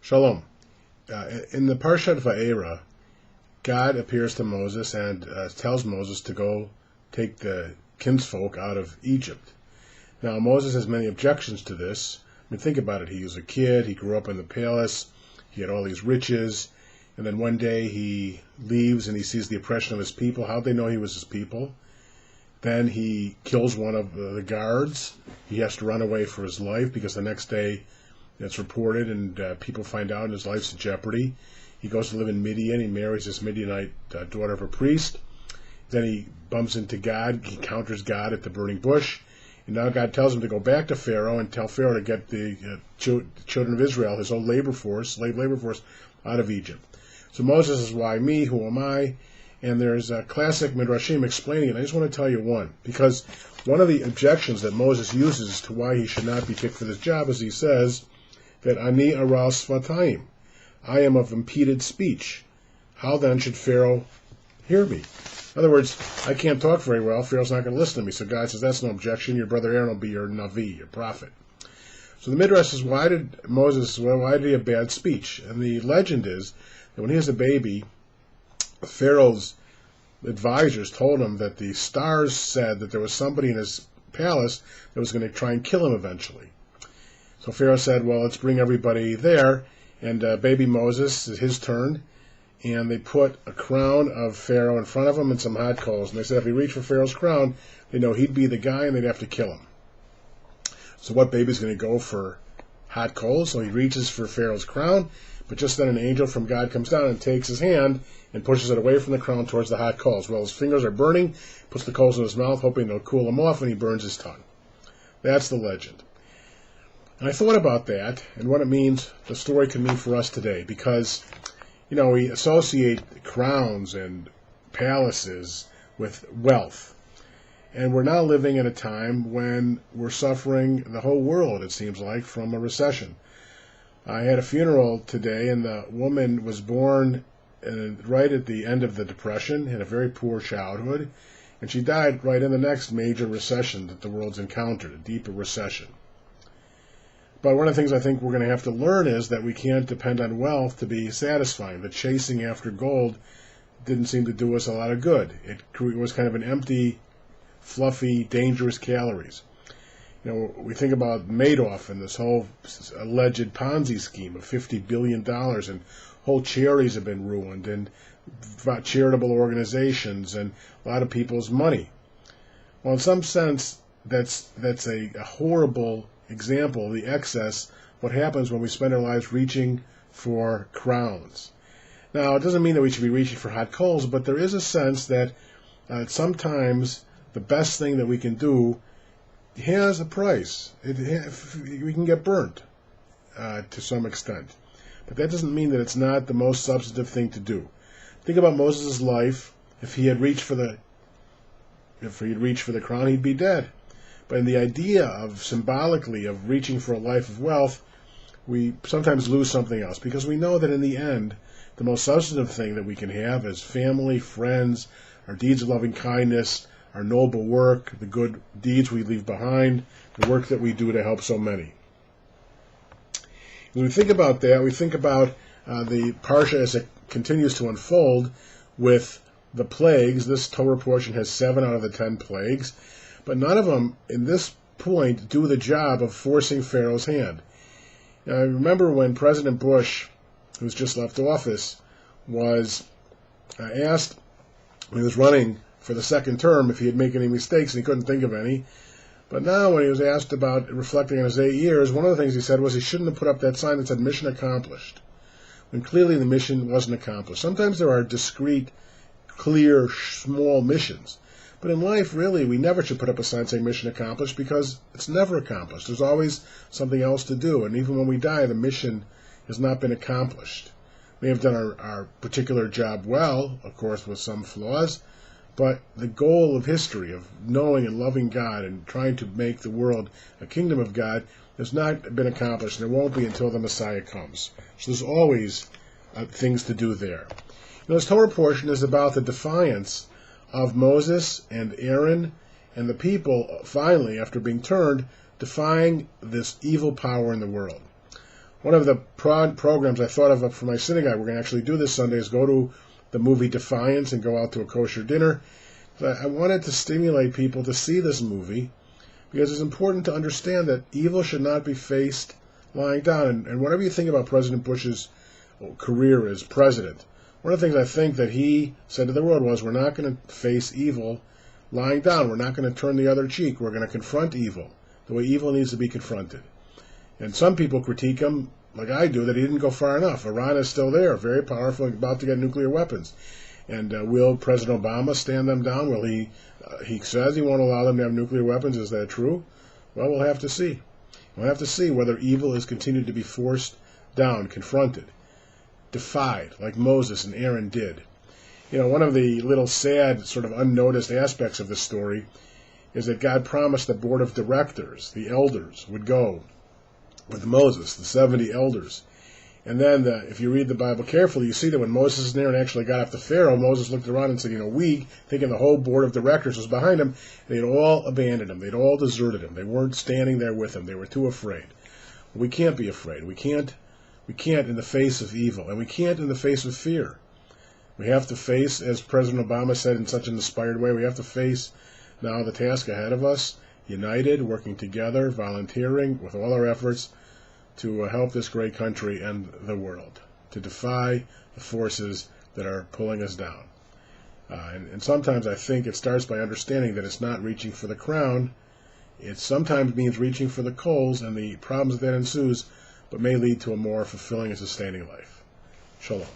Shalom. In the Parshat Va'era, God appears to Moses and tells Moses to go take the kinsfolk out of Egypt. Now, Moses has many objections to this. I mean, think about it. He was a kid. He grew up in the palace. He had all these riches. And then one day he leaves and he sees the oppression of his people. How'd they know he was his people? Then he kills one of the guards. He has to run away for his life because the next day it's reported and people find out and his life's in jeopardy. He goes to live in Midian. He marries this Midianite daughter of a priest. Then he bumps into God. He encounters God at the burning bush. And now God tells him to go back to Pharaoh and tell Pharaoh to get the children of Israel, his old labor force, slave labor force, out of Egypt. So Moses says, why me? Who am I? And there's a classic Midrashim explaining it. I just want to tell you one, because one of the objections that Moses uses to why he should not be picked for this job is he says that Ani aral svatayim, I am of impeded speech. How then should Pharaoh hear me? In other words, I can't talk very well. Pharaoh's not going to listen to me. So God says, that's no objection. Your brother Aaron will be your Navi, your prophet. So the Midrash says, why did he have bad speech? And the legend is that when he was a baby, Pharaoh's advisors told him that the stars said that there was somebody in his palace that was going to try and kill him eventually. So Pharaoh said, well, let's bring everybody there. And baby Moses, is his turn. And they put a crown of Pharaoh in front of him and some hot coals. And they said if he reached for Pharaoh's crown, they know he'd be the guy and they'd have to kill him. So what baby's going to go for hot coals? So he reaches for Pharaoh's crown, but just then an angel from God comes down and takes his hand and pushes it away from the crown towards the hot coals. Well, his fingers are burning, puts the coals in his mouth, hoping they'll cool him off, and he burns his tongue. That's the legend. And I thought about that and what it means, the story can mean for us today, because we associate crowns and palaces with wealth. And we're now living at a time when we're suffering, the whole world, it seems like, from a recession. I had a funeral today, and the woman was born right at the end of the Depression, had a very poor childhood, and she died right in the next major recession that the world's encountered, a deeper recession. But one of the things I think we're going to have to learn is that we can't depend on wealth to be satisfying. The chasing after gold didn't seem to do us a lot of good. It was kind of an empty, fluffy, dangerous calories. We think about Madoff and this whole alleged Ponzi scheme of $50 billion, and whole charities have been ruined, and charitable organizations, and a lot of people's money. Well, in some sense, that's a horrible example of the excess, what happens when we spend our lives reaching for crowns. Now, it doesn't mean that we should be reaching for hot coals, but there is a sense that sometimes the best thing that we can do has a price. We can get burnt to some extent. But that doesn't mean that it's not the most substantive thing to do. Think about Moses' life. If he had reached for the crown, he'd be dead. But in the idea of symbolically of reaching for a life of wealth, we sometimes lose something else, because we know that in the end, the most substantive thing that we can have is family, friends, our deeds of loving kindness, our noble work, the good deeds we leave behind, the work that we do to help so many. When we think about that, we think about the Parsha as it continues to unfold with the plagues. This Torah portion has 7 out of the 10 plagues. But none of them, in this point, do the job of forcing Pharaoh's hand. Now, I remember when President Bush, who's just left office, was asked when he was running for the second term if he had made any mistakes, and he couldn't think of any. But now when he was asked about reflecting on his 8 years, one of the things he said was he shouldn't have put up that sign that said mission accomplished, when clearly the mission wasn't accomplished. Sometimes there are discrete, clear, small missions. But in life, really, we never should put up a sign saying mission accomplished, because it's never accomplished. There's always something else to do. And even when we die, the mission has not been accomplished. We may have done our particular job well, of course, with some flaws, but the goal of history, of knowing and loving God and trying to make the world a kingdom of God, has not been accomplished, and it won't be until the Messiah comes. So there's always things to do there. This Torah portion is about the defiance of Moses and Aaron and the people, finally, after being turned, defying this evil power in the world. One of the programs I thought of for my synagogue, we're going to actually do this Sunday, is go to the movie Defiance and go out to a kosher dinner. I wanted to stimulate people to see this movie because it's important to understand that evil should not be faced lying down. And whatever you think about President Bush's career as president, one of the things I think that he said to the world was, we're not going to face evil lying down. We're not going to turn the other cheek. We're going to confront evil the way evil needs to be confronted. And some people critique him, like I do, that he didn't go far enough. Iran is still there, very powerful, about to get nuclear weapons. And will President Obama stand them down? Will he? He says he won't allow them to have nuclear weapons. Is that true? Well, we'll have to see. We'll have to see whether evil is continued to be forced down, confronted, defied, like Moses and Aaron did. You know, one of the little sad, sort of unnoticed aspects of this story is that God promised the board of directors, the elders, would go with Moses, the 70 elders. And then, if you read the Bible carefully, you see that when Moses and Aaron actually got up to Pharaoh, Moses looked around and said, we, thinking the whole board of directors was behind him, they'd all abandoned him. They'd all deserted him. They weren't standing there with him. They were too afraid. We can't be afraid. We can't in the face of evil, and we can't in the face of fear. We have to face, as President Obama said in such an inspired way, we have to face now the task ahead of us, united, working together, volunteering with all our efforts to help this great country and the world, to defy the forces that are pulling us down. And sometimes I think it starts by understanding that it's not reaching for the crown. It sometimes means reaching for the coals and the problems that ensues, but may lead to a more fulfilling and sustaining life. Shalom.